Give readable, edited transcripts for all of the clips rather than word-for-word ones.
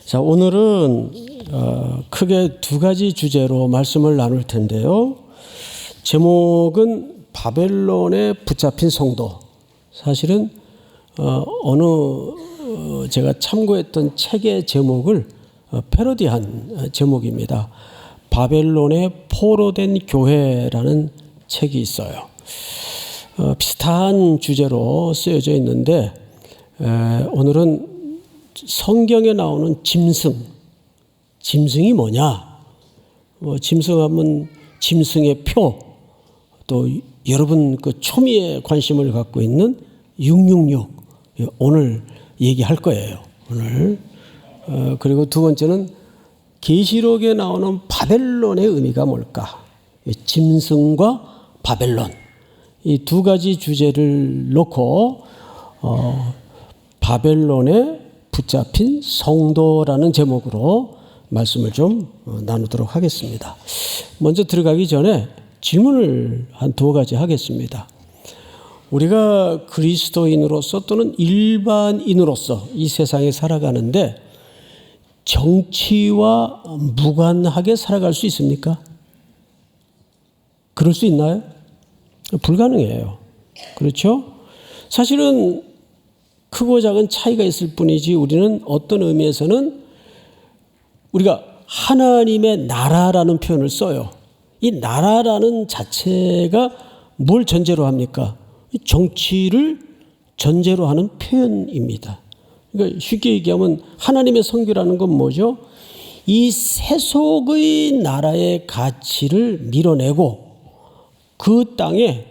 자, 오늘은 크게 두 가지 주제로 말씀을 나눌 텐데요. 제목은 바벨론에 붙잡힌 성도. 사실은 어느 제가 참고했던 책의 제목을 패러디한 제목입니다. 바벨론에 포로된 교회라는 책이 있어요. 비슷한 주제로 쓰여져 있는데 오늘은 성경에 나오는 짐승이 뭐냐? 짐승하면 짐승의 표, 또 여러분 그 초미에 관심을 갖고 있는 666 오늘 얘기할 거예요. 오늘 그리고 두 번째는 계시록에 나오는 바벨론의 의미가 뭘까? 짐승과 바벨론 이 두 가지 주제를 놓고 바벨론에 붙잡힌 성도라는 제목으로 말씀을 좀 나누도록 하겠습니다. 먼저 들어가기 전에 질문을 한 두 가지 하겠습니다. 우리가 그리스도인으로서 또는 일반인으로서 이 세상에 살아가는데 정치와 무관하게 살아갈 수 있습니까? 그럴 수 있나요? 불가능해요. 그렇죠? 사실은 크고 작은 차이가 있을 뿐이지 우리는 어떤 의미에서는 우리가 하나님의 나라라는 표현을 써요. 이 나라라는 자체가 뭘 전제로 합니까? 정치를 전제로 하는 표현입니다. 그러니까 쉽게 얘기하면 하나님의 선교라는 건 뭐죠? 이 세속의 나라의 가치를 밀어내고 그 땅에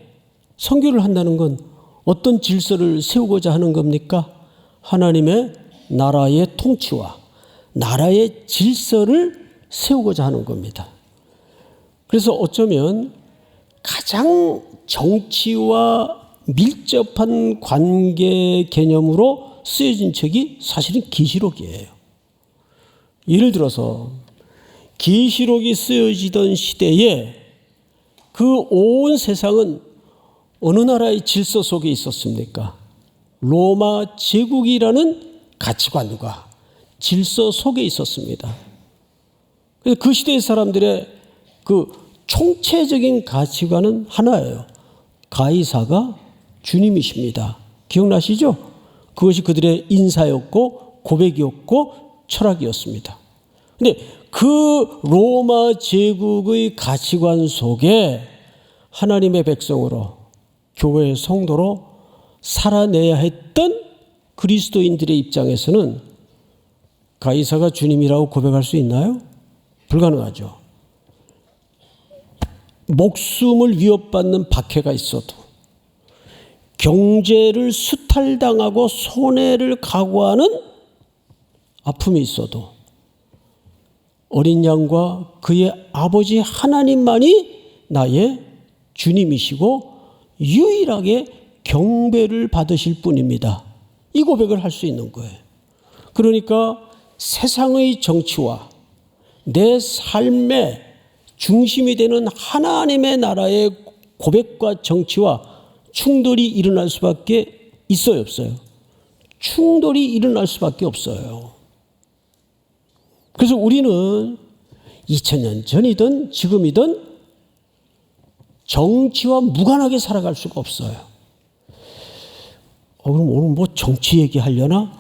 선교를 한다는 건 어떤 질서를 세우고자 하는 겁니까? 하나님의 나라의 통치와 나라의 질서를 세우고자 하는 겁니다. 그래서 어쩌면 가장 정치와 밀접한 관계 개념으로 쓰여진 책이 사실은 계시록이에요. 예를 들어서 계시록이 쓰여지던 시대에 그 온 세상은 어느 나라의 질서 속에 있었습니까? 로마 제국이라는 가치관과 질서 속에 있었습니다. 그래서 그 시대의 사람들의 그 총체적인 가치관은 하나예요. 가이사가 주님이십니다. 기억나시죠? 그것이 그들의 인사였고 고백이었고 철학이었습니다. 그런데 그 로마 제국의 가치관 속에 하나님의 백성으로 교회의 성도로 살아내야 했던 그리스도인들의 입장에서는 가이사가 주님이라고 고백할 수 있나요? 불가능하죠. 목숨을 위협받는 박해가 있어도 경제를 수탈당하고 손해를 각오하는 아픔이 있어도 어린 양과 그의 아버지 하나님만이 나의 주님이시고 유일하게 경배를 받으실 뿐입니다. 이 고백을 할 수 있는 거예요. 그러니까 세상의 정치와 내 삶의 중심이 되는 하나님의 나라의 고백과 정치와 충돌이 일어날 수밖에 있어요, 없어요? 충돌이 일어날 수밖에 없어요. 그래서 우리는 2000년 전이든 지금이든 정치와 무관하게 살아갈 수가 없어요. 그럼 오늘 뭐 정치 얘기하려나?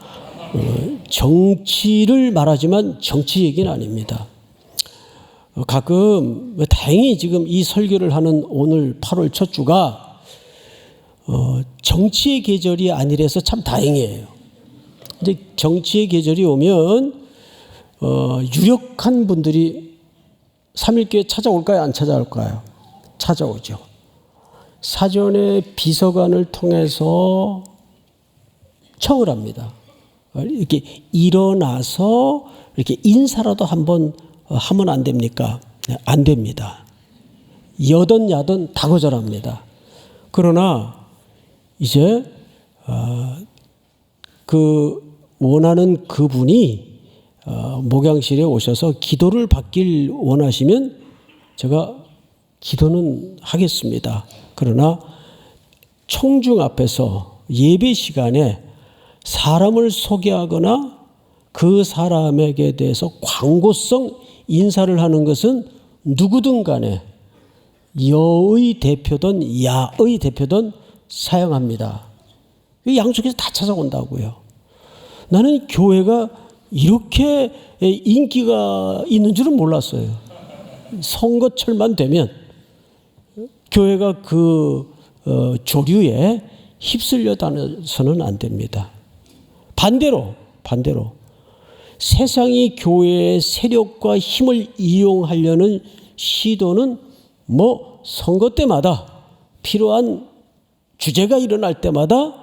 정치를 말하지만 정치 얘기는 아닙니다. 가끔 다행히 지금 이 설교를 하는 오늘 8월 첫 주가 정치의 계절이 아니라서 참 다행이에요. 이제 정치의 계절이 오면 유력한 분들이 3.1교회 찾아올까요? 안 찾아올까요? 찾아오죠. 사전에 비서관을 통해서 청을 합니다. 이렇게 일어나서 이렇게 인사라도 한번 하면 안 됩니까? 안 됩니다. 여든 야든 다 거절합니다. 그러나 이제 그 원하는 그분이 목양실에 오셔서 기도를 받길 원하시면 제가 기도는 하겠습니다. 그러나 청중 앞에서 예배 시간에 사람을 소개하거나 그 사람에게 대해서 광고성 인사를 하는 것은 누구든 간에 여의 대표든 야의 대표든 사용합니다. 양쪽에서 다 찾아온다고요. 나는 교회가 이렇게 인기가 있는 줄은 몰랐어요. 선거철만 되면 교회가 그 조류에 휩쓸려 다녀서는 안 됩니다. 반대로 세상이 교회의 세력과 힘을 이용하려는 시도는 뭐 선거 때마다 필요한 주제가 일어날 때마다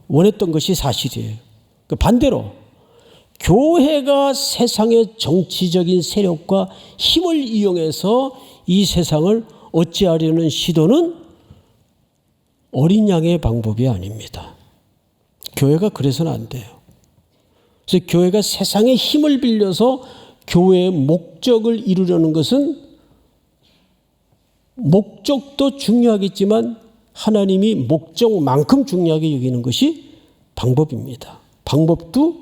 원했던 것이 사실이에요. 반대로 교회가 세상의 정치적인 세력과 힘을 이용해서 이 세상을 어찌하려는 시도는 어린 양의 방법이 아닙니다. 교회가 그래서는 안 돼요. 그래서 교회가 세상의 힘을 빌려서 교회의 목적을 이루려는 것은 목적도 중요하겠지만 하나님이 목적만큼 중요하게 여기는 것이 방법입니다. 방법도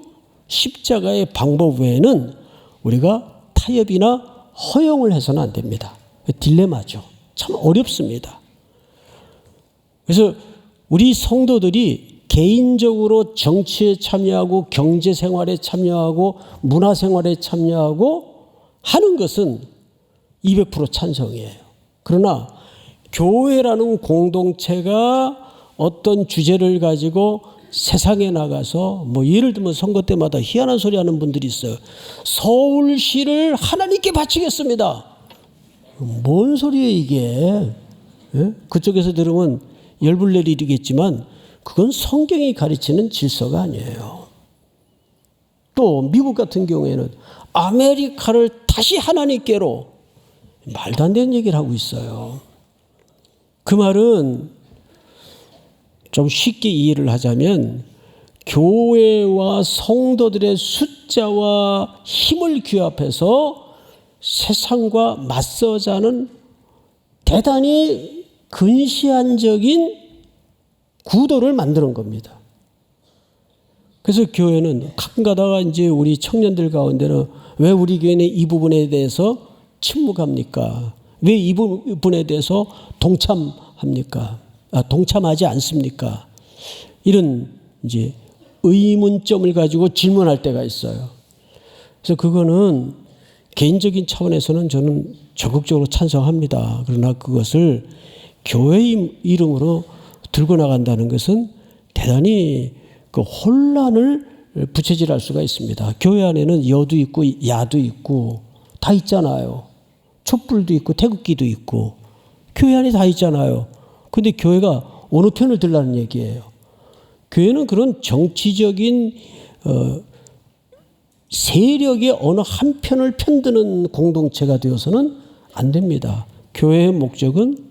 십자가의 방법 외에는 우리가 타협이나 허용을 해서는 안 됩니다. 딜레마죠. 참 어렵습니다. 그래서 우리 성도들이 개인적으로 정치에 참여하고 경제생활에 참여하고 문화생활에 참여하고 하는 것은 200% 찬성이에요. 그러나 교회라는 공동체가 어떤 주제를 가지고 세상에 나가서 뭐 예를 들면 선거 때마다 희한한 소리 하는 분들이 있어요. 서울시를 하나님께 바치겠습니다. 뭔 소리예요 이게? 예? 그쪽에서 들으면 열불 내리겠지만 그건 성경이 가르치는 질서가 아니에요. 또 미국 같은 경우에는 아메리카를 다시 하나님께로, 말도 안 되는 얘기를 하고 있어요. 그 말은 좀 쉽게 이해를 하자면 교회와 성도들의 숫자와 힘을 규합해서 세상과 맞서자는 대단히 근시안적인 구도를 만드는 겁니다. 그래서 교회는 가끔 가다가 이제 우리 청년들 가운데는 왜 우리 교회는 이 부분에 대해서 침묵합니까? 왜 이 부분에 대해서 동참합니까? 동참하지 않습니까? 이런 이제 의문점을 가지고 질문할 때가 있어요. 그래서 그거는 개인적인 차원에서는 저는 적극적으로 찬성합니다. 그러나 그것을 교회의 이름으로 들고 나간다는 것은 대단히 그 혼란을 부채질할 수가 있습니다. 교회 안에는 여도 있고 야도 있고 다 있잖아요. 촛불도 있고 태극기도 있고 교회 안에 다 있잖아요. 근데 교회가 어느 편을 들라는 얘기예요. 교회는 그런 정치적인 세력의 어느 한 편을 편드는 공동체가 되어서는 안 됩니다. 교회의 목적은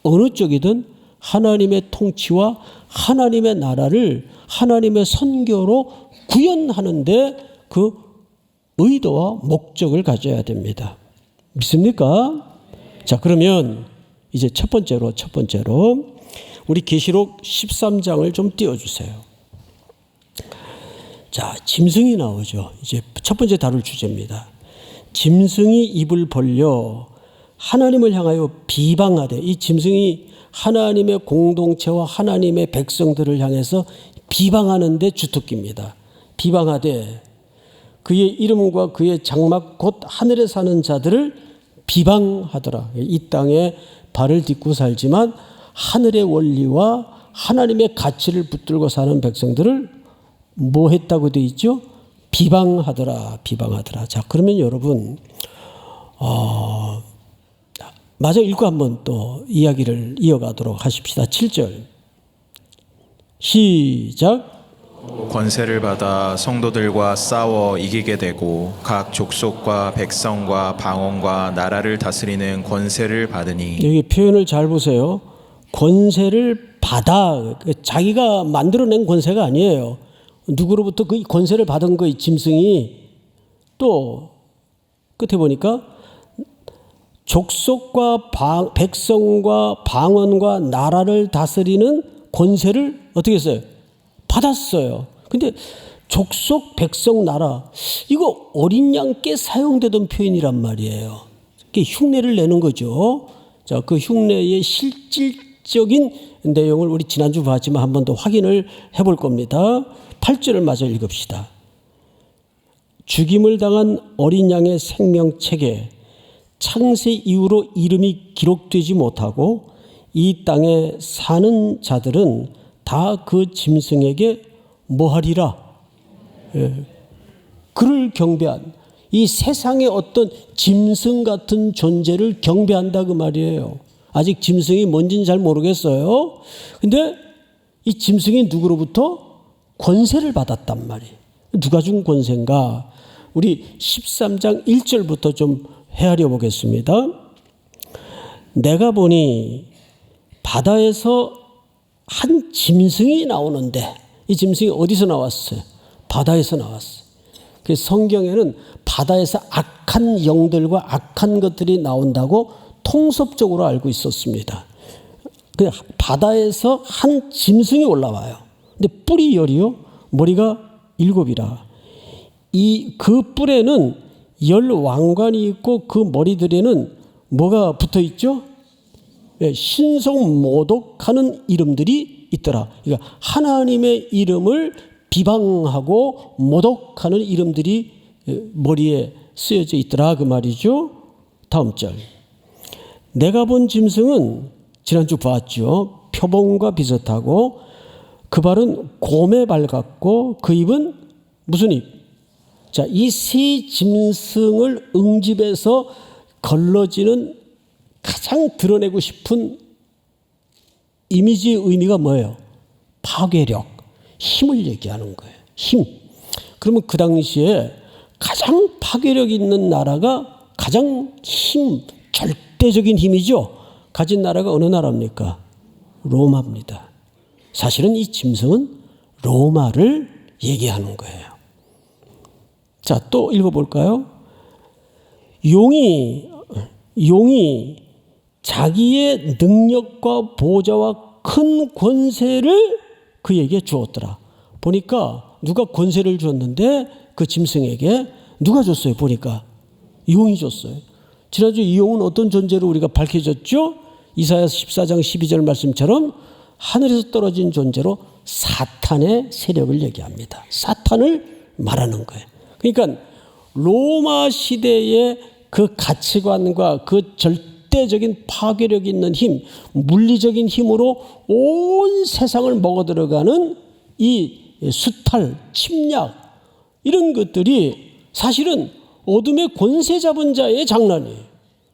어느 쪽이든 하나님의 통치와 하나님의 나라를 하나님의 선교로 구현하는 데 그 의도와 목적을 가져야 됩니다. 믿습니까? 자, 그러면 이제 첫 번째로 우리 계시록 13장을 좀 띄워주세요. 자, 짐승이 나오죠. 이제 첫 번째 다룰 주제입니다. 짐승이 입을 벌려 하나님을 향하여 비방하되, 이 짐승이 하나님의 공동체와 하나님의 백성들을 향해서 비방하는데 주특기입니다. 비방하되 그의 이름과 그의 장막 곧 하늘에 사는 자들을 비방하더라. 이 땅에 발을 딛고 살지만 하늘의 원리와 하나님의 가치를 붙들고 사는 백성들을 뭐 했다고 되어 있죠? 비방하더라. 자, 그러면 여러분 마저 읽고 한번 또 이야기를 이어가도록 하십시다. 7절 시작. 권세를 받아 성도들과 싸워 이기게 되고 각 족속과 백성과 방언과 나라를 다스리는 권세를 받으니. 여기 표현을 잘 보세요. 권세를 받아, 자기가 만들어낸 권세가 아니에요. 누구로부터 그 권세를 받은 거, 이 짐승이. 또 끝에 보니까 족속과 백성과 방언과 나라를 다스리는 권세를 어떻게 했어요? 받았어요. 근데 족속, 백성, 나라, 이거 어린 양께 사용되던 표현이란 말이에요. 이게 흉내를 내는 거죠. 자, 그 흉내의 실질적인 내용을 우리 지난주 봤지만 한 번 더 확인을 해볼 겁니다. 8절을 마저 읽읍시다. 죽임을 당한 어린 양의 생명책에 창세 이후로 이름이 기록되지 못하고 이 땅에 사는 자들은 다 그 짐승에게 뭐하리라? 그를 경배한, 이 세상의 어떤 짐승 같은 존재를 경배한다 그 말이에요. 아직 짐승이 뭔지는 잘 모르겠어요. 근데 이 짐승이 누구로부터 권세를 받았단 말이에요. 누가 준 권세인가? 우리 13장 1절부터 좀 헤아려 보겠습니다. 내가 보니 바다에서 한 짐승이 나오는데, 이 짐승이 어디서 나왔어요? 바다에서 나왔어요. 그래서 성경에는 바다에서 악한 영들과 악한 것들이 나온다고 통섭적으로 알고 있었습니다. 바다에서 한 짐승이 올라와요. 근데 뿔이 열이요, 머리가 7이라. 그 뿔에는 10왕관이 있고 그 머리들에는 뭐가 붙어 있죠? 신성모독하는 이름들이 있더라. 그러니까 하나님의 이름을 비방하고 모독하는 이름들이 머리에 쓰여져 있더라 그 말이죠. 다음 절. 내가 본 짐승은 지난주 봤죠. 표범과 비슷하고 그 발은 곰의 발 같고 그 입은 무슨 입? 자, 이 세 짐승을 응집해서 걸러지는 가장 드러내고 싶은 이미지의 의미가 뭐예요? 파괴력, 힘을 얘기하는 거예요. 힘. 그러면 그 당시에 가장 파괴력 있는 나라가 가장 절대적인 힘이죠. 가진 나라가 어느 나라입니까? 로마입니다. 사실은 이 짐승은 로마를 얘기하는 거예요. 자, 또 읽어볼까요? 용이 자기의 능력과 보좌와 큰 권세를 그에게 주었더라. 보니까 누가 권세를 줬는데 그 짐승에게 누가 줬어요? 보니까 용이 줬어요. 지난주 이 용은 어떤 존재로 우리가 밝혀졌죠? 이사야 14장 12절 말씀처럼 하늘에서 떨어진 존재로 사탄의 세력을 얘기합니다. 사탄을 말하는 거예요. 그러니까 로마 시대의 그 가치관과 그 절대적인 파괴력 있는 힘, 물리적인 힘으로 온 세상을 먹어들어가는 이 수탈, 침략, 이런 것들이 사실은 어둠의 권세 잡은 자의 장난이에요.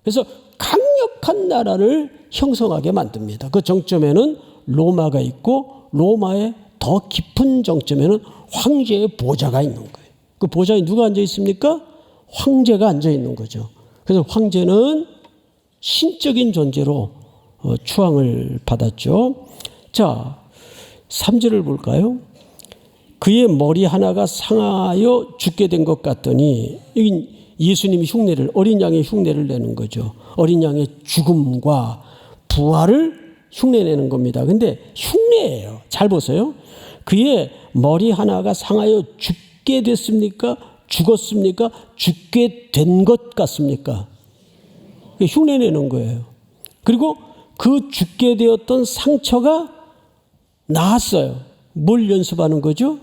그래서 강력한 나라를 형성하게 만듭니다. 그 정점에는 로마가 있고 로마의 더 깊은 정점에는 황제의 보좌가 있는 거예요. 그 보좌에 누가 앉아 있습니까? 황제가 앉아 있는 거죠. 그래서 황제는 신적인 존재로 추앙을 받았죠. 자, 3절을 볼까요? 그의 머리 하나가 상하여 죽게 된 것 같더니, 여기 예수님이 어린 양의 흉내를 내는 거죠. 어린 양의 죽음과 부활을 흉내내는 겁니다. 근데 흉내예요. 잘 보세요. 그의 머리 하나가 상하여 죽게 됐습니까? 죽었습니까? 죽게 된 것 같습니까? 흉내내는 거예요. 그리고 그 죽게 되었던 상처가 나았어요. 뭘 연습하는 거죠?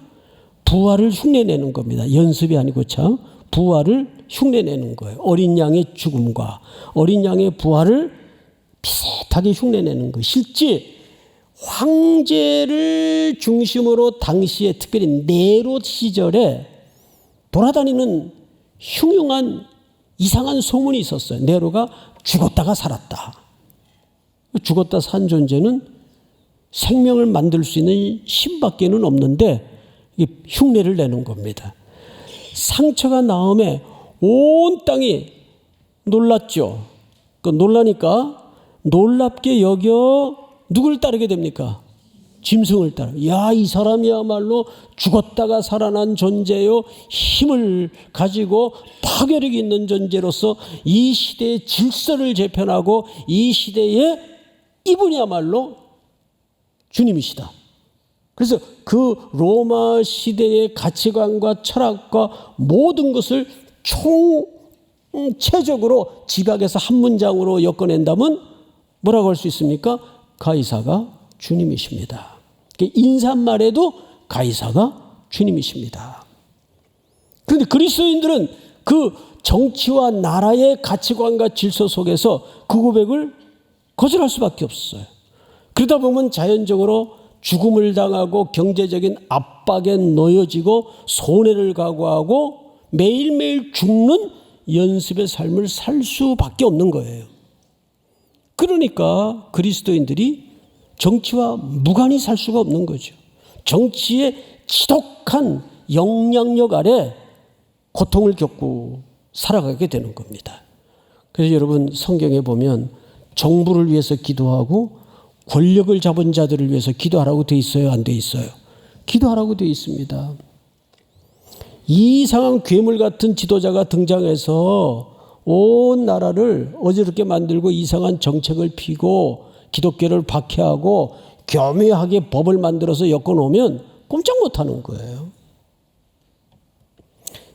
부활을 흉내내는 겁니다. 연습이 아니고 참 부활을 흉내내는 거예요. 어린 양의 죽음과 어린 양의 부활을 비슷하게 흉내내는 거예요. 실제 황제를 중심으로 당시에 특별히 네로 시절에 돌아다니는 흉흉한 이상한 소문이 있었어요. 네로가 죽었다가 살았다. 죽었다 산 존재는 생명을 만들 수 있는 힘밖에는 없는데 흉내를 내는 겁니다. 상처가 나음에 온 땅이 놀랐죠. 놀라니까 놀랍게 여겨 누굴 따르게 됩니까? 짐승을 따라. 야, 이 사람이야말로 죽었다가 살아난 존재요, 힘을 가지고 파괴력 있는 존재로서 이 시대의 질서를 재편하고 이 시대에 이분이야말로 주님이시다. 그래서 그 로마 시대의 가치관과 철학과 모든 것을 총체적으로 집약해서 한 문장으로 엮어낸다면 뭐라고 할 수 있습니까? 가이사가 주님이십니다. 인사말에도 가이사가 주님이십니다. 그런데 그리스도인들은 그 정치와 나라의 가치관과 질서 속에서 그 고백을 거절할 수밖에 없어요. 그러다 보면 자연적으로 죽음을 당하고 경제적인 압박에 놓여지고 손해를 각오하고 매일매일 죽는 연습의 삶을 살 수밖에 없는 거예요. 그러니까 그리스도인들이 정치와 무관히 살 수가 없는 거죠. 정치의 지독한 영향력 아래 고통을 겪고 살아가게 되는 겁니다. 그래서 여러분 성경에 보면 정부를 위해서 기도하고 권력을 잡은 자들을 위해서 기도하라고 돼 있어요? 안 돼 있어요? 기도하라고 돼 있습니다. 이상한 괴물 같은 지도자가 등장해서 온 나라를 어지럽게 만들고 이상한 정책을 피고 기독교를 박해하고 교묘하게 법을 만들어서 엮어놓으면 꼼짝 못하는 거예요.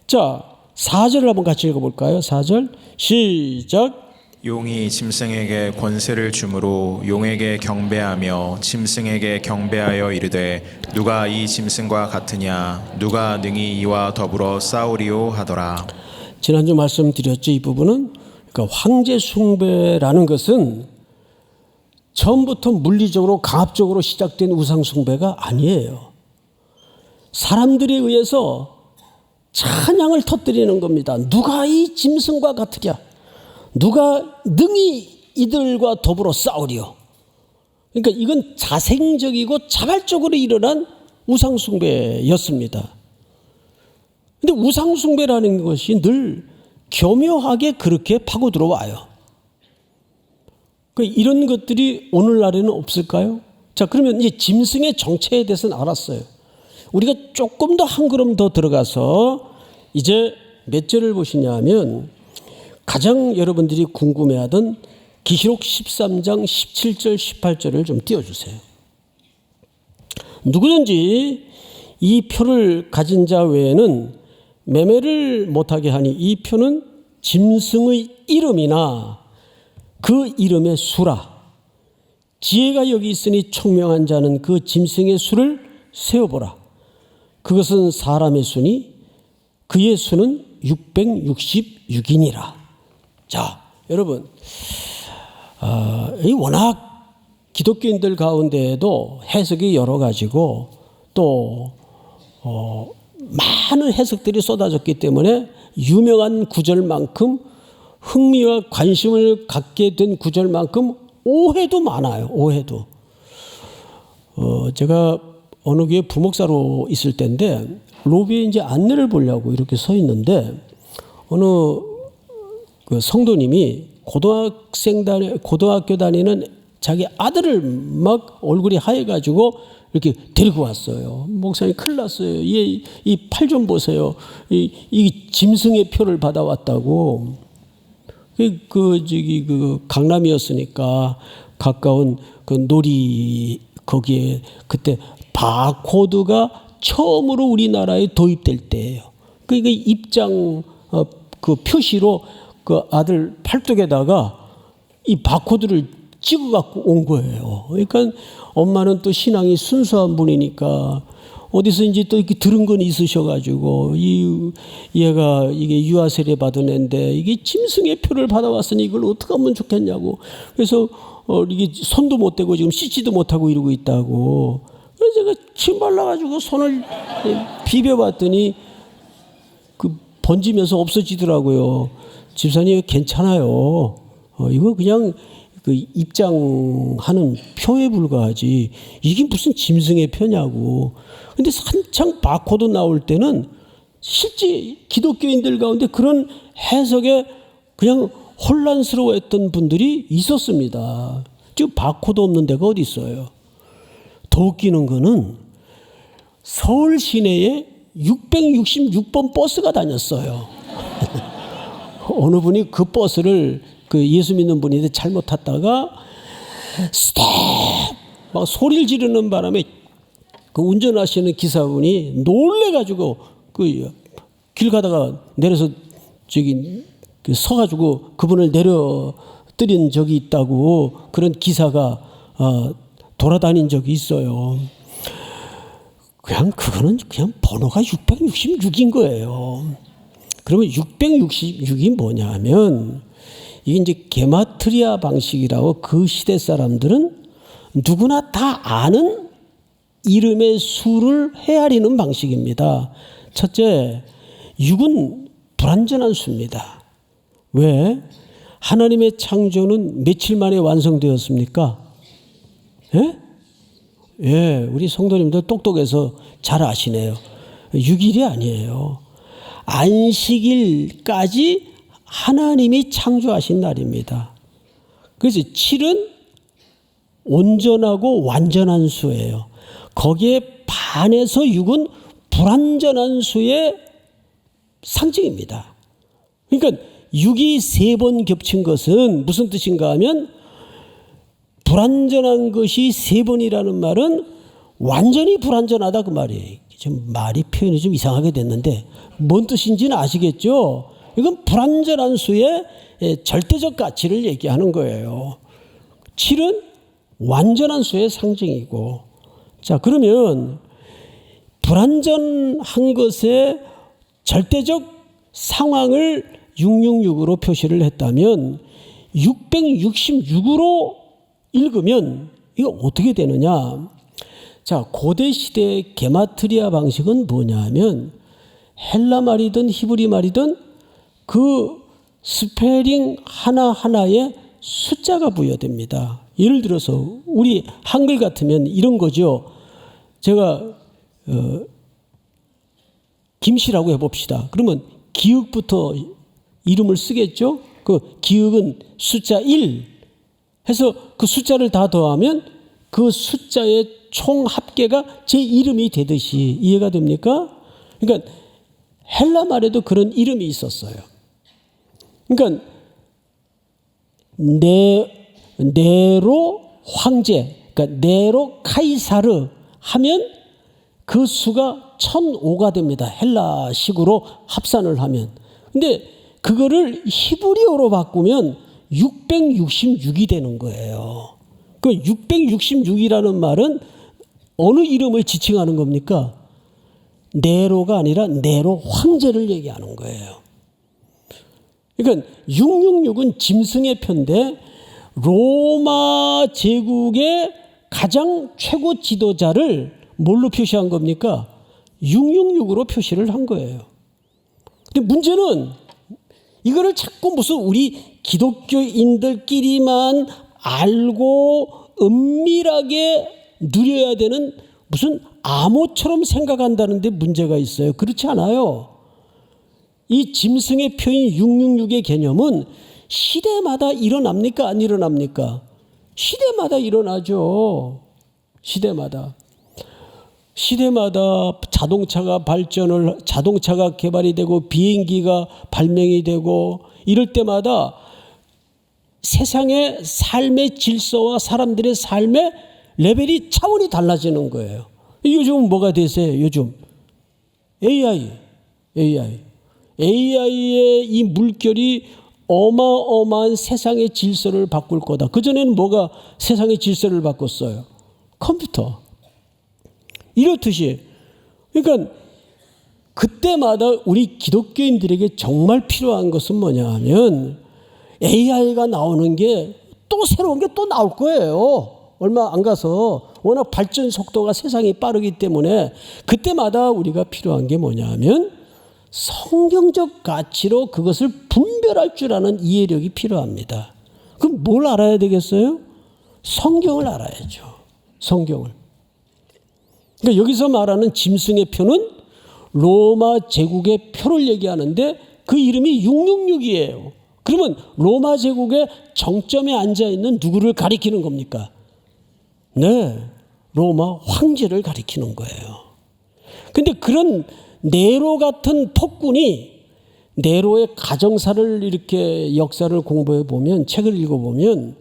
자, 4절을 한번 같이 읽어볼까요? 4절 시작. 용이 짐승에게 권세를 주므로 용에게 경배하며 짐승에게 경배하여 이르되 누가 이 짐승과 같으냐 누가 능히 이와 더불어 싸우리오 하더라. 지난주 말씀드렸죠. 이 부분은 그러니까 황제 숭배라는 것은 처음부터 물리적으로 강압적으로 시작된 우상 숭배가 아니에요. 사람들에 의해서 찬양을 터뜨리는 겁니다. 누가 이 짐승과 같으랴 누가 능히 이들과 더불어 싸우리요. 그러니까 이건 자생적이고 자발적으로 일어난 우상숭배였습니다. 그런데 우상숭배라는 것이 늘 교묘하게 그렇게 파고 들어와요. 이런 것들이 오늘날에는 없을까요? 자, 그러면 이제 짐승의 정체에 대해서는 알았어요. 우리가 조금 더 한 걸음 더 들어가서 이제 몇 절을 보시냐 하면 가장 여러분들이 궁금해하던 계시록 13장 17절 18절을 좀 띄워주세요. 누구든지 이 표를 가진 자 외에는 매매를 못하게 하니 이 표는 짐승의 이름이나 그 이름의 수라. 지혜가 여기 있으니 총명한 자는 그 짐승의 수를 세어보라. 그것은 사람의 수니 그의 수는 666이니라. 자, 여러분, 워낙 기독교인들 가운데에도 해석이 여러 가지고 또 많은 해석들이 쏟아졌기 때문에 유명한 구절만큼 흥미와 관심을 갖게 된 구절만큼 오해도 많아요. 오해도. 제가 어느 교회 부목사로 있을 때인데 로비에 이제 안내를 보려고 이렇게 서 있는데 어느 그 성도님이 고등학교 다니는 자기 아들을 막 얼굴이 하얘가지고 이렇게 데리고 왔어요. 목사님 큰일 났어요. 이 팔 좀 보세요. 이 짐승의 표를 받아왔다고. 그 강남이었으니까 가까운 그 놀이 거기에 그때 바코드가 처음으로 우리나라에 도입될 때예요. 그러니까 입장 그 표시로 그 아들 팔뚝에다가 이 바코드를 찍어 갖고 온 거예요. 그러니까 엄마는 또 신앙이 순수한 분이니까 어디서인지 또 이렇게 들은 건 있으셔가지고 얘가 이게 유아 세례 받은 애인데 이게 짐승의 표를 받아왔으니 이걸 어떻게 하면 좋겠냐고. 그래서 이게 손도 못 대고 지금 씻지도 못하고 이러고 있다고. 그래서 제가 침 발라가지고 손을 비벼봤더니 그 번지면서 없어지더라고요. 집사님 괜찮아요. 이거 그냥 그 입장하는 표에 불과하지. 이게 무슨 짐승의 표냐고. 근데 한창 바코드 나올 때는 실제 기독교인들 가운데 그런 해석에 그냥 혼란스러워했던 분들이 있었습니다. 지금 바코드 없는 데가 어디 있어요. 더 웃기는 거는 서울 시내에 666번 버스가 다녔어요. 어느 분이 그 버스를 그 예수 믿는 분인데 잘못 탔다가 스톱 막 소리를 지르는 바람에 그 운전하시는 기사분이 놀래가지고 그 길 가다가 내려서 저기 서가지고 그분을 내려뜨린 적이 있다고 그런 기사가 돌아다닌 적이 있어요. 그거는 그냥 번호가 666인 거예요. 그러면 666이 뭐냐 하면 이게 이제 게마트리아 방식이라고 그 시대 사람들은 누구나 다 아는 이름의 수를 헤아리는 방식입니다. 첫째, 6은 불완전한 수입니다. 왜? 하나님의 창조는 며칠 만에 완성되었습니까? 예? 예, 우리 성도님들 똑똑해서 잘 아시네요. 6일이 아니에요. 안식일까지 하나님이 창조하신 날입니다. 그래서 7은 온전하고 완전한 수예요. 거기에 반해서 6은 불완전한 수의 상징입니다. 그러니까 6이 3번 겹친 것은 무슨 뜻인가 하면 불완전한 것이 3번이라는 말은 완전히 불완전하다 그 말이에요. 좀 표현이 좀 이상하게 됐는데 뭔 뜻인지는 아시겠죠? 이건 불완전한 수의 절대적 가치를 얘기하는 거예요. 7은 완전한 수의 상징이고, 자, 그러면 불완전한 것의 절대적 상황을 666으로 표시를 했다면 666으로 읽으면 이거 어떻게 되느냐? 자, 고대 시대의 게마트리아 방식은 뭐냐 하면 헬라 말이든 히브리 말이든 그 스페링 하나하나에 숫자가 부여됩니다. 예를 들어서 우리 한글 같으면 이런 거죠. 제가 김씨라고 해봅시다. 그러면 기읍부터 이름을 쓰겠죠. 그 기읍은 숫자 1 해서 그 숫자를 다 더하면 그 숫자의 총 합계가 제 이름이 되듯이 이해가 됩니까? 그러니까 헬라 말에도 그런 이름이 있었어요. 그러니까 네로 황제, 그러니까 네로 카이사르 하면 그 수가 1005가 됩니다. 헬라식으로 합산을 하면. 근데 그거를 히브리어로 바꾸면 666이 되는 거예요. 그 666이라는 말은 어느 이름을 지칭하는 겁니까? 네로가 아니라 네로 황제를 얘기하는 거예요. 그러니까 666은 짐승의 표인데 로마 제국의 가장 최고 지도자를 뭘로 표시한 겁니까? 666으로 표시를 한 거예요. 근데 문제는 이거를 자꾸 무슨 우리 기독교인들끼리만 알고 은밀하게 누려야 되는 무슨 암호처럼 생각한다는 데 문제가 있어요. 그렇지 않아요. 이 짐승의 표인 666의 개념은 시대마다 일어납니까? 안 일어납니까? 시대마다 일어나죠. 시대마다 자동차가 개발이 되고 비행기가 발명이 되고 이럴 때마다 세상의 삶의 질서와 사람들의 삶의 레벨이 차원이 달라지는 거예요. 요즘은 뭐가 되세요? 요즘 AI의 이 물결이 어마어마한 세상의 질서를 바꿀 거다. 그전에는 뭐가 세상의 질서를 바꿨어요? 컴퓨터. 이렇듯이 그러니까 그때마다 우리 기독교인들에게 정말 필요한 것은 뭐냐 하면 AI가 나오는 게 또 새로운 게 또 나올 거예요. 얼마 안 가서 워낙 발전 속도가 세상이 빠르기 때문에 그때마다 우리가 필요한 게 뭐냐 하면 성경적 가치로 그것을 분별할 줄 아는 이해력이 필요합니다. 그럼 뭘 알아야 되겠어요? 성경을 알아야죠. 성경을. 그러니까 여기서 말하는 짐승의 표는 로마 제국의 표를 얘기하는데 그 이름이 666이에요. 그러면 로마 제국의 정점에 앉아 있는 누구를 가리키는 겁니까? 네, 로마 황제를 가리키는 거예요. 근데 그런 네로 같은 폭군이 네로의 가정사를 이렇게 역사를 공부해 보면 책을 읽어 보면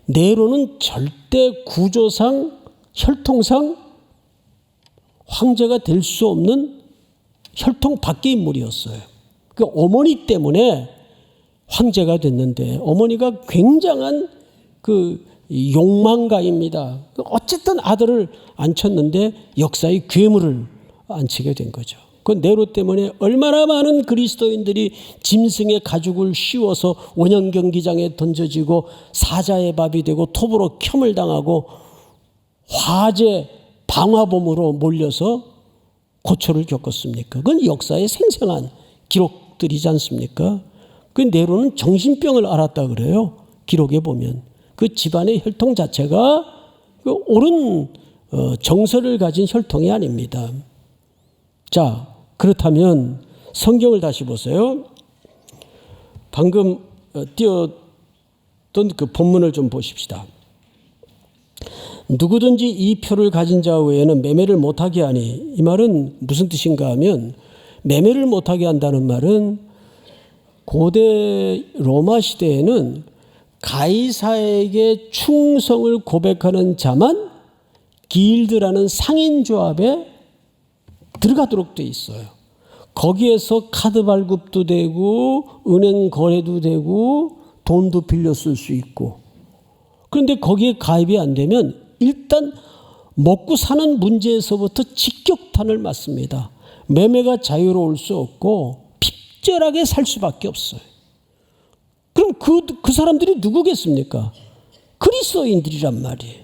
네로는 절대 구조상 혈통상 황제가 될 수 없는 혈통 밖의 인물이었어요. 그 어머니 때문에 황제가 됐는데 어머니가 굉장한 그 욕망가입니다. 어쨌든 아들을 안쳤는데 역사의 괴물을 안치게 된 거죠. 그 네로 때문에 얼마나 많은 그리스도인들이 짐승의 가죽을 씌워서 원형 경기장에 던져지고 사자의 밥이 되고 톱으로 켬을 당하고 화재 방화범으로 몰려서 고초를 겪었습니까? 그건 역사의 생생한 기록들이지 않습니까? 그 네로는 정신병을 앓았다 그래요. 기록에 보면 그 집안의 혈통 자체가 옳은 정서를 가진 혈통이 아닙니다. 자, 그렇다면 성경을 다시 보세요. 방금 띄웠던 그 본문을 좀 보십시다. 누구든지 이 표를 가진 자 외에는 매매를 못하게 하니, 이 말은 무슨 뜻인가 하면 매매를 못하게 한다는 말은 고대 로마 시대에는 가이사에게 충성을 고백하는 자만 길드라는 상인조합에 들어가도록 돼 있어요. 거기에서 카드 발급도 되고 은행 거래도 되고 돈도 빌려 쓸 수 있고. 그런데 거기에 가입이 안 되면 일단 먹고 사는 문제에서부터 직격탄을 맞습니다. 매매가 자유로울 수 없고 핍절하게 살 수밖에 없어요. 그럼 그 사람들이 누구겠습니까? 그리스도인들이란 말이에요.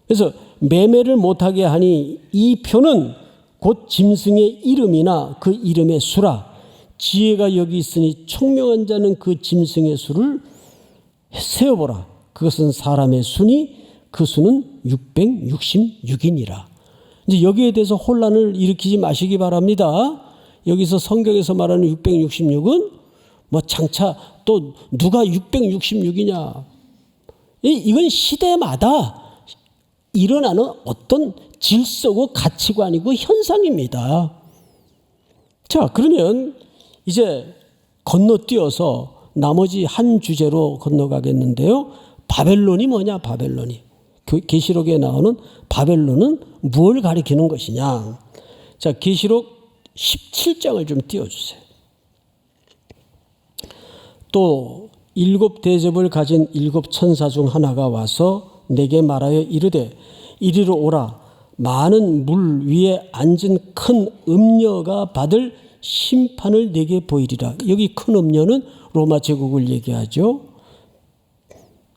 그래서 매매를 못하게 하니 이 표는 곧 짐승의 이름이나 그 이름의 수라. 지혜가 여기 있으니 총명한 자는 그 짐승의 수를 세어보라. 그것은 사람의 수니 그 수는 666이니라. 이제 여기에 대해서 혼란을 일으키지 마시기 바랍니다. 여기서 성경에서 말하는 666은 뭐 장차 또 누가 666이냐. 이건 시대마다 일어나는 어떤 질서고 가치관이고 현상입니다. 자, 그러면 이제 건너뛰어서 나머지 한 주제로 건너가겠는데요. 바벨론이 뭐냐, 바벨론이. 계시록에 나오는 바벨론은 무엇을 가리키는 것이냐. 자, 계시록 17장을 좀 띄워주세요. 또 7 대접을 가진 7 천사 중 하나가 와서 내게 말하여 이르되 이리로 오라. 많은 물 위에 앉은 큰 음녀가 받을 심판을 내게 보이리라. 여기 큰 음녀는 로마 제국을 얘기하죠.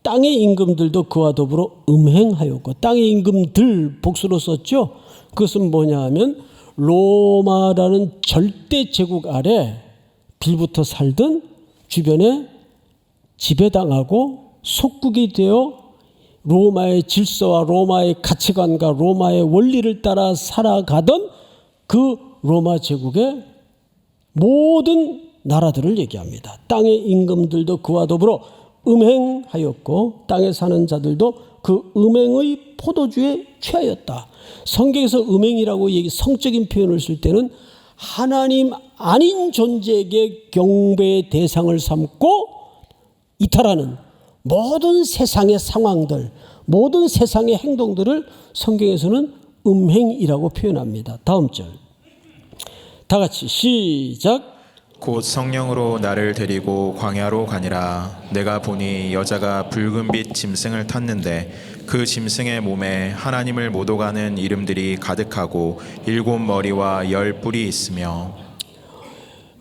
땅의 임금들도 그와 더불어 음행하였고, 땅의 임금들 복수로 썼죠. 그것은 뭐냐 하면 로마라는 절대 제국 아래 빌붙어 살던 주변에 지배당하고 속국이 되어 로마의 질서와 로마의 가치관과 로마의 원리를 따라 살아가던 그 로마 제국의 모든 나라들을 얘기합니다. 땅의 임금들도 그와 더불어 음행하였고 땅에 사는 자들도 그 음행의 포도주에 취하였다. 성경에서 음행이라고 성적인 표현을 쓸 때는 하나님 아닌 존재에게 경배의 대상을 삼고 이탈하는 모든 세상의 상황들, 모든 세상의 행동들을 성경에서는 음행이라고 표현합니다. 다음 절. 다 같이 시작. 곧 성령으로 나를 데리고 광야로 가니라. 내가 보니 여자가 붉은빛 짐승을 탔는데 그 짐승의 몸에 하나님을 못 오가는 이름들이 가득하고 7 머리와 10 뿔이 있으며.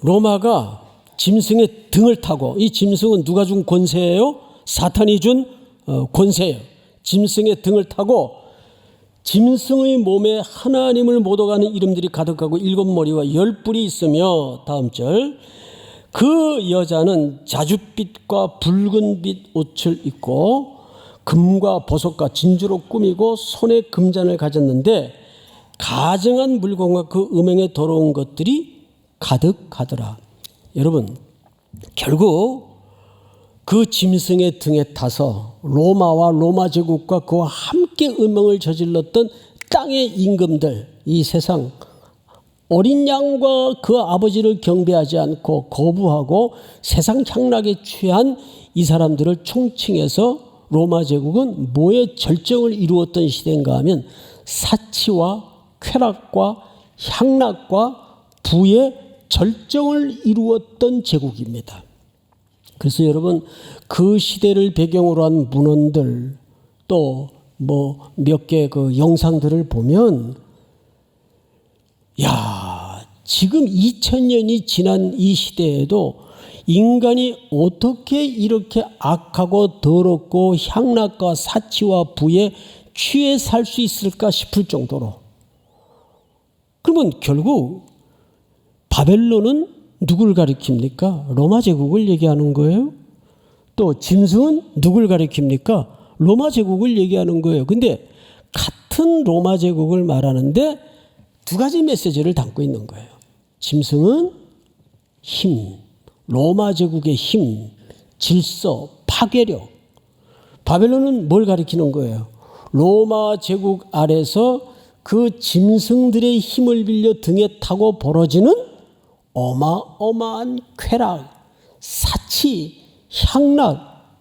로마가 짐승의 등을 타고, 이 짐승은 누가 준 권세예요? 사탄이 준 권세예요. 짐승의 등을 타고 짐승의 몸에 하나님을 못 오가는 이름들이 가득하고 7 머리와 10 뿔이 있으며. 다음 절. 그 여자는 자줏빛과 붉은빛 옷을 입고 금과 보석과 진주로 꾸미고 손에 금잔을 가졌는데 가증한 물건과 그 음행에 더러운 것들이 가득하더라. 여러분, 결국 그 짐승의 등에 타서 로마와 로마 제국과 그와 함께 음행을 저질렀던 땅의 임금들, 이 세상 어린 양과 그 아버지를 경배하지 않고 거부하고 세상 향락에 취한 이 사람들을 총칭해서 로마 제국은 뭐의 절정을 이루었던 시대인가 하면 사치와 쾌락과 향락과 부의 절정을 이루었던 제국입니다. 그래서 여러분 그 시대를 배경으로 한 문헌들 또 뭐 몇 개 그 영상들을 보면 야, 지금 2000년이 지난 이 시대에도 인간이 어떻게 이렇게 악하고 더럽고 향락과 사치와 부에 취해 살 수 있을까 싶을 정도로. 그러면 결국 바벨론은 누굴 가리킵니까? 로마 제국을 얘기하는 거예요. 또 짐승은 누굴 가리킵니까? 로마 제국을 얘기하는 거예요. 근데 같은 로마 제국을 말하는데 두 가지 메시지를 담고 있는 거예요. 짐승은 힘, 로마 제국의 힘, 질서, 파괴력. 바벨론은 뭘 가리키는 거예요? 로마 제국 아래서 그 짐승들의 힘을 빌려 등에 타고 벌어지는 어마어마한 쾌락, 사치, 향락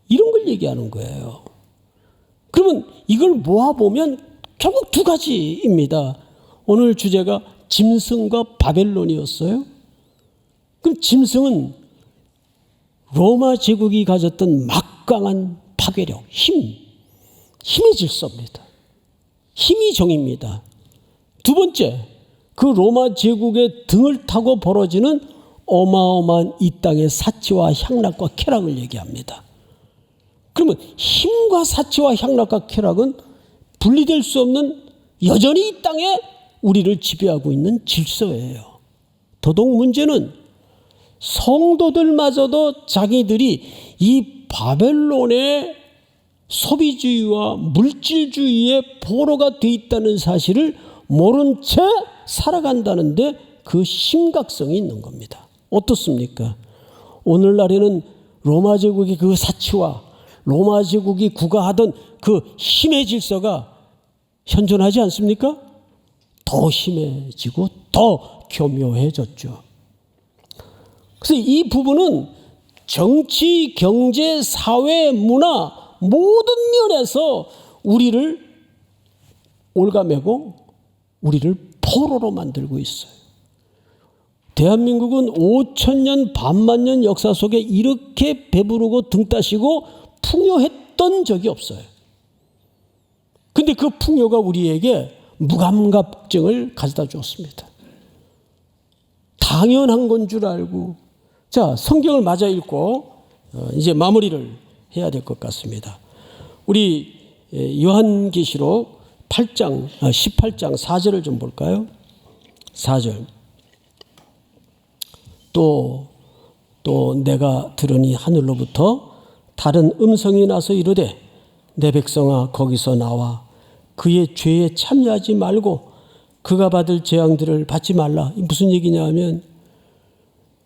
이런 걸 얘기하는 거예요. 그러면 이걸 모아보면 결국 두 가지입니다. 오늘 주제가 짐승과 바벨론이었어요. 그럼 짐승은 로마 제국이 가졌던 막강한 파괴력, 힘의 질서입니다. 힘이 정입니다. 두 번째, 그 로마 제국의 등을 타고 벌어지는 어마어마한 이 땅의 사치와 향락과 쾌락을 얘기합니다. 그러면 힘과 사치와 향락과 쾌락은 분리될 수 없는 여전히 이 땅에 우리를 지배하고 있는 질서예요. 더더욱 문제는 성도들마저도 자기들이 이 바벨론의 소비주의와 물질주의의 포로가 돼 있다는 사실을 모른 채 살아간다는데 그 심각성이 있는 겁니다. 어떻습니까? 오늘날에는 로마 제국의 그 사치와 로마 제국이 구가하던 그 힘의 질서가 현존하지 않습니까? 더 심해지고 더 교묘해졌죠. 그래서 이 부분은 정치, 경제, 사회, 문화 모든 면에서 우리를 올가매고 우리를 포로로 만들고 있어요. 대한민국은 5천년 반만년 역사 속에 이렇게 배부르고 등 따시고 풍요했던 적이 없어요. 근데 그 풍요가 우리에게 무감각증을 가져다 주었습니다. 당연한 건 줄 알고. 자, 성경을 맞아 읽고 이제 마무리를 해야 될 것 같습니다. 우리 요한계시록 18장 4절을 좀 볼까요? 4절. 또 내가 들으니 하늘로부터 다른 음성이 나서 이르되 내 백성아 거기서 나와 그의 죄에 참여하지 말고 그가 받을 재앙들을 받지 말라. 무슨 얘기냐 하면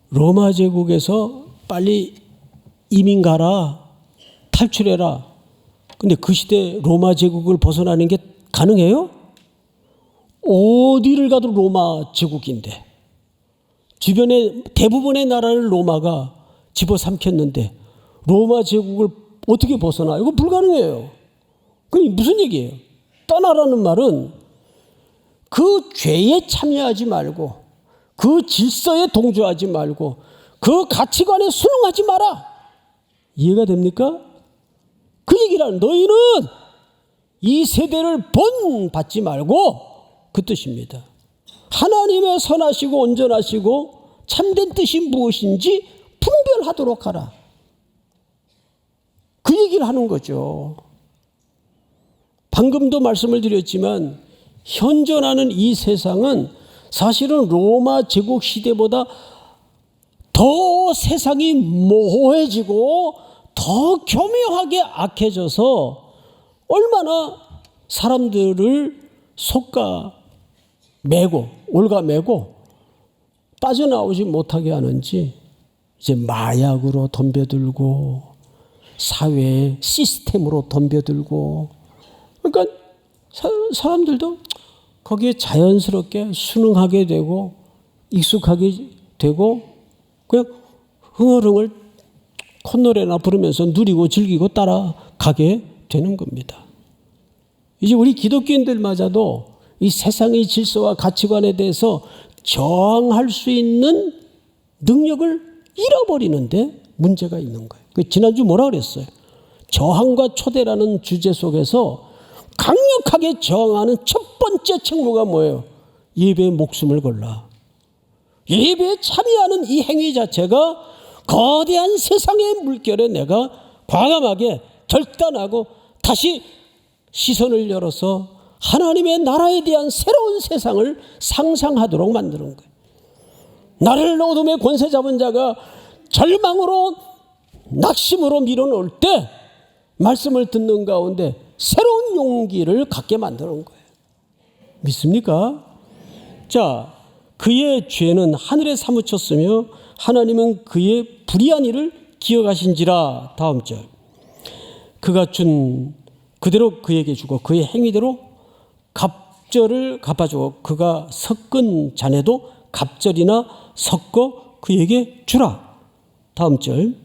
로마 제국에서 빨리 이민 가라. 탈출해라. 근데 그 시대 로마 제국을 벗어나는 게 가능해요? 어디를 가도 로마 제국인데 주변에 대부분의 나라를 로마가 집어삼켰는데 로마 제국을 어떻게 벗어나? 이거 불가능해요. 그게 무슨 얘기예요? 떠나라는 말은 그 죄에 참여하지 말고 그 질서에 동조하지 말고 그 가치관에 순응하지 마라. 이해가 됩니까? 그 얘기란 너희는 이 세대를 본받지 말고 그 뜻입니다. 하나님의 선하시고 온전하시고 참된 뜻이 무엇인지 분별하도록 하라. 그 얘기를 하는 거죠. 방금도 말씀을 드렸지만 현존하는 이 세상은 사실은 로마 제국 시대보다 더 세상이 모호해지고 더 교묘하게 악해져서 얼마나 사람들을 속가매고 올가매고 빠져나오지 못하게 하는지 이제 마약으로 덤벼들고 사회의 시스템으로 덤벼들고 그러니까 사람들도 거기에 자연스럽게 순응하게 되고 익숙하게 되고 그냥 흥얼흥얼 콧노래나 부르면서 누리고 즐기고 따라가게 되는 겁니다. 이제 우리 기독교인들마저도 이 세상의 질서와 가치관에 대해서 저항할 수 있는 능력을 잃어버리는데 문제가 있는 거예요. 지난주 뭐라 그랬어요? 저항과 초대라는 주제 속에서 강력하게 저항하는 첫 번째 책무가 뭐예요? 예배에 목숨을 걸라. 예배에 참여하는 이 행위 자체가 거대한 세상의 물결에 내가 과감하게 결단하고 다시 시선을 열어서 하나님의 나라에 대한 새로운 세상을 상상하도록 만드는 거예요. 나를 어둠의 권세 잡은 자가 절망으로 낙심으로 밀어넣을 때 말씀을 듣는 가운데 새로운 용기를 갖게 만드는 거예요. 믿습니까? 자, 그의 죄는 하늘에 사무쳤으며 하나님은 그의 불의한 일을 기억하신지라. 다음 절. 그가 준 그대로 그에게 주고 그의 행위대로 갑절을 갚아주고 그가 섞은 잔에도 갑절이나 섞어 그에게 주라. 다음 절.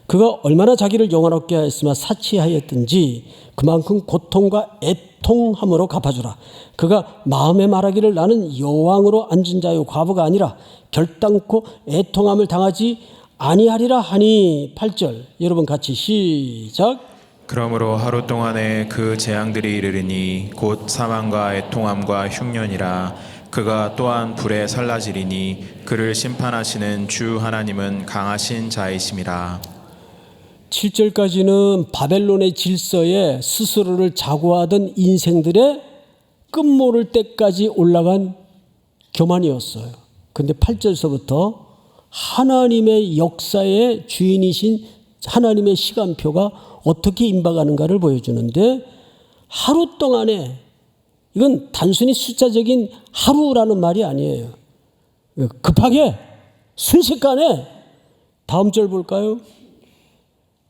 그가 얼마나 자기를 영화롭게 하였으며 사치하였든지 그만큼 고통과 애통함으로 갚아주라. 그가 마음에 말하기를 나는 여왕으로 앉은 자요 과부가 아니라 결단코 애통함을 당하지 아니하리라 하니. 8절. 여러분 같이 시작. 그러므로 하루 동안에 그 재앙들이 이르리니 곧 사망과 애통함과 흉년이라. 그가 또한 불에 살라지리니 그를 심판하시는 주 하나님은 강하신 자이심이라. 7절까지는 바벨론의 질서에 스스로를 자고하던 인생들의 끝모를 때까지 올라간 교만이었어요. 그런데 8절서부터 하나님의 역사의 주인이신 하나님의 시간표가 어떻게 임박하는가를 보여주는데, 하루 동안에, 이건 단순히 숫자적인 하루라는 말이 아니에요. 급하게 순식간에. 다음 절 볼까요?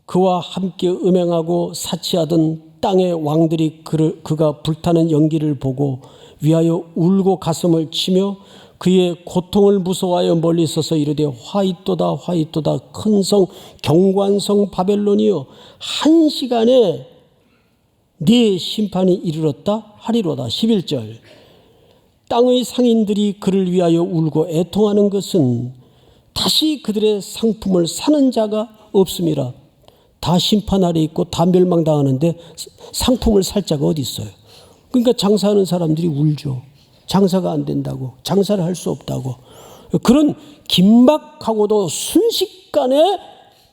그와 함께 음행하고 사치하던 땅의 왕들이 그가 불타는 연기를 보고 위하여 울고 가슴을 치며 그의 고통을 무서워하여 멀리 서서 이르되 화이또다 화이또다 큰 성 견고한 성 바벨론이여 한 시간에 네 심판이 이르렀다 하리로다. 11절. 땅의 상인들이 그를 위하여 울고 애통하는 것은 다시 그들의 상품을 사는 자가 없음이라. 다 심판 아래 있고 다 멸망당하는데 상품을 살 자가 어디 있어요? 그러니까 장사하는 사람들이 울죠. 장사가 안 된다고, 장사를 할 수 없다고. 그런 긴박하고도 순식간에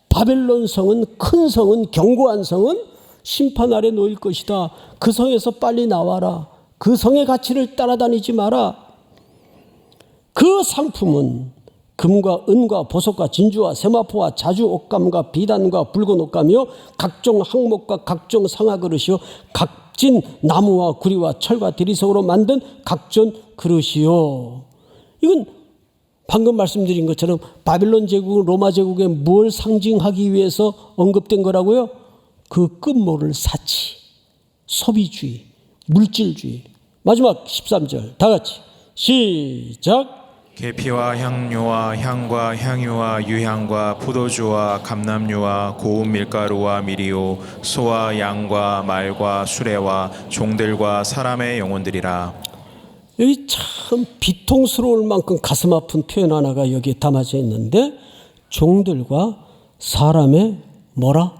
바벨론 성은, 큰 성은, 견고한 성은 심판 아래 놓일 것이다. 그 성에서 빨리 나와라. 그 성의 가치를 따라다니지 마라. 그 상품은 금과 은과 보석과 진주와 세마포와 자주 옷감과 비단과 붉은 옷감이요 각종 항목과 각종 상아그릇이요 각진 나무와 구리와 철과 대리석으로 만든 각종 그릇이요. 이건 방금 말씀드린 것처럼 바빌론 제국은 로마 제국에 뭘 상징하기 위해서 언급된 거라고요? 그 끝모를 사치, 소비주의, 물질주의. 마지막 13절 다 같이 시작. 계피와 향료와 향과 향유와 유향과 포도주와 감람류와 고운 밀가루와 미리오 소와 양과 말과 수레와 종들과 사람의 영혼들이라. 여기 참 비통스러울 만큼 가슴 아픈 표현 하나가 여기에 담아져 있는데, 종들과 사람의 뭐라?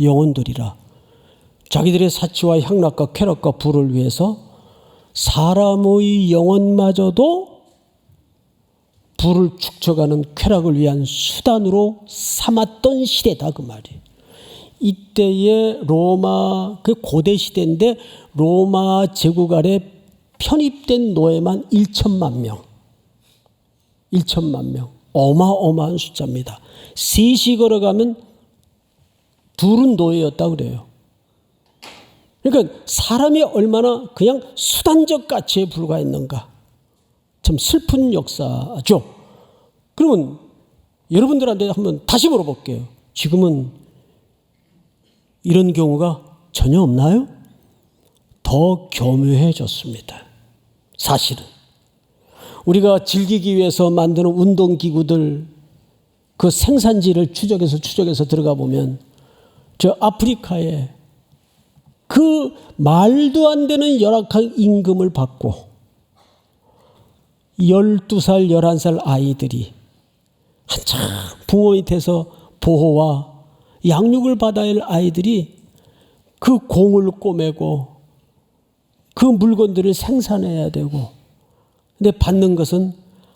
영혼들이라. 자기들의 사치와 향락과 쾌락과 부를 위해서 사람의 영혼마저도 부를 축적하는 쾌락을 위한 수단으로 삼았던 시대다 그 말이에요. 이때의 로마, 그 고대 시대인데 로마 제국 아래 편입된 노예만 1천만 명. 1천만 명. 어마어마한 숫자입니다. 셋이 걸어가면 둘은 노예였다 그래요. 그러니까 사람이 얼마나 그냥 수단적 가치에 불과했는가. 참 슬픈 역사죠. 그러면 여러분들한테 한번 다시 물어볼게요. 지금은 이런 경우가 전혀 없나요? 더 교묘해졌습니다. 사실은 우리가 즐기기 위해서 만드는 운동기구들, 그 생산지를 추적해서 들어가 보면 저 아프리카에 그 말도 안 되는 열악한 임금을 받고 12살, 11살 아이들이 한참 부모 밑에서 보호와 양육을 받아야 할 아이들이 그 공을 꼬매고 그 물건들을 생산해야 되고, 근데 받는 것은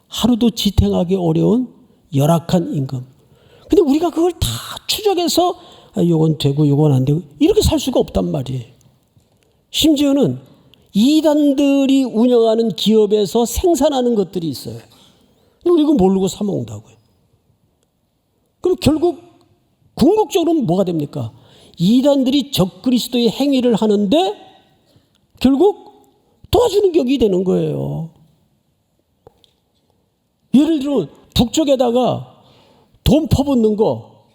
하루도 지탱하기 어려운 열악한 임금. 근데 우리가 그걸 다 추적해서 요건 되고 요건 안 되고 이렇게 살 수가 없단 말이에요. 심지어는 이단들이 운영하는 기업에서 생산하는 것들이 있어요. 우리 이거 모르고 사 먹는다고요. 그럼 결국 궁극적으로는 뭐가 됩니까? 이단들이 적그리스도의 행위를 하는데 결국 도와주는 격이 되는 거예요. 예를 들어 북쪽에다가 돈 퍼붓는 거,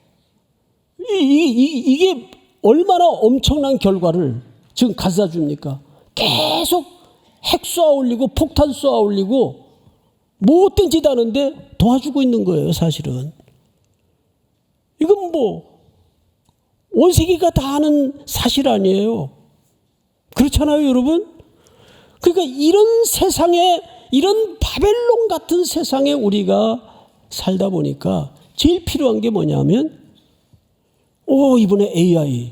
이게 얼마나 엄청난 결과를 지금 가져다 줍니까? 계속 핵 쏘아 올리고 폭탄 쏘아 올리고 못된 짓 하는데 도와주고 있는 거예요, 사실은. 이건 뭐 온 세계가 다 아는 사실 아니에요. 그렇잖아요, 여러분? 그러니까 이런 세상에, 이런 바벨론 같은 세상에 우리가 살다 보니까 제일 필요한 게 뭐냐면, 이번에 AI,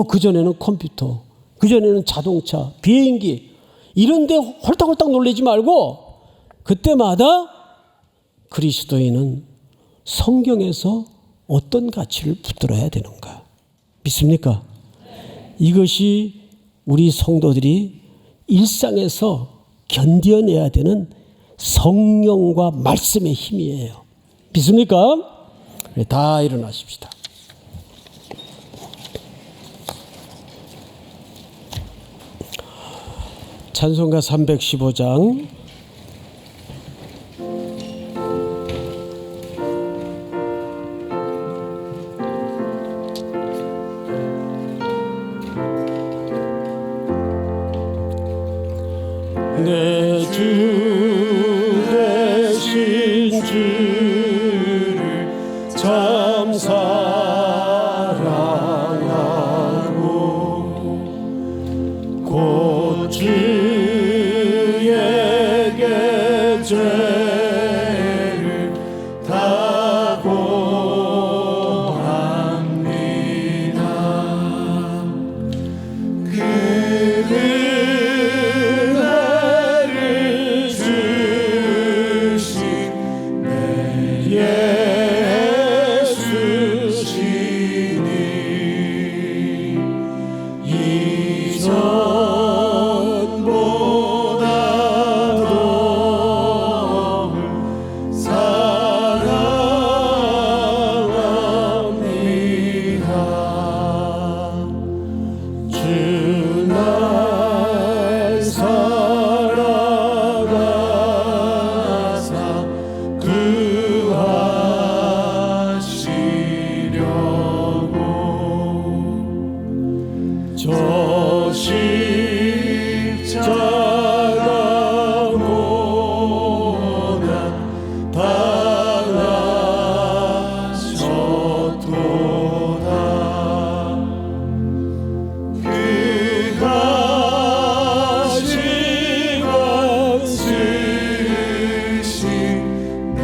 그전에는 컴퓨터, 그전에는 자동차, 비행기, 이런데 홀딱홀딱 놀라지 말고 그때마다 그리스도인은 성경에서 어떤 가치를 붙들어야 되는가? 믿습니까? 이것이 우리 성도들이 일상에서 견뎌내야 되는 성령과 말씀의 힘이에요. 믿습니까? 다 일어나십시다. 찬송가 315장 내 주 되신 주를 참 사랑하고 곧 주에게 죄를 다 고합니다. 저 십자가 고난 당하셨도다. 그 가시관 쓰신 내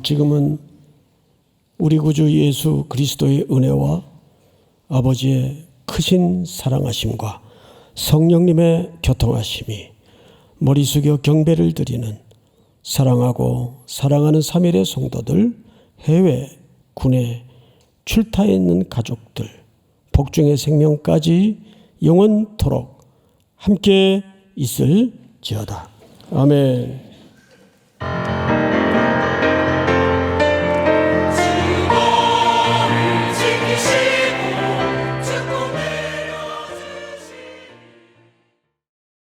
지금은 우리 구주 예수 그리스도의 은혜와 아버지의 크신 사랑하심과 성령님의 교통하심이 머리 숙여 경배를 드리는 사랑하고 사랑하는 3일의 성도들, 해외, 군에 출타해 있는 가족들, 복중의 생명까지 영원토록 함께 있을지어다. 아멘.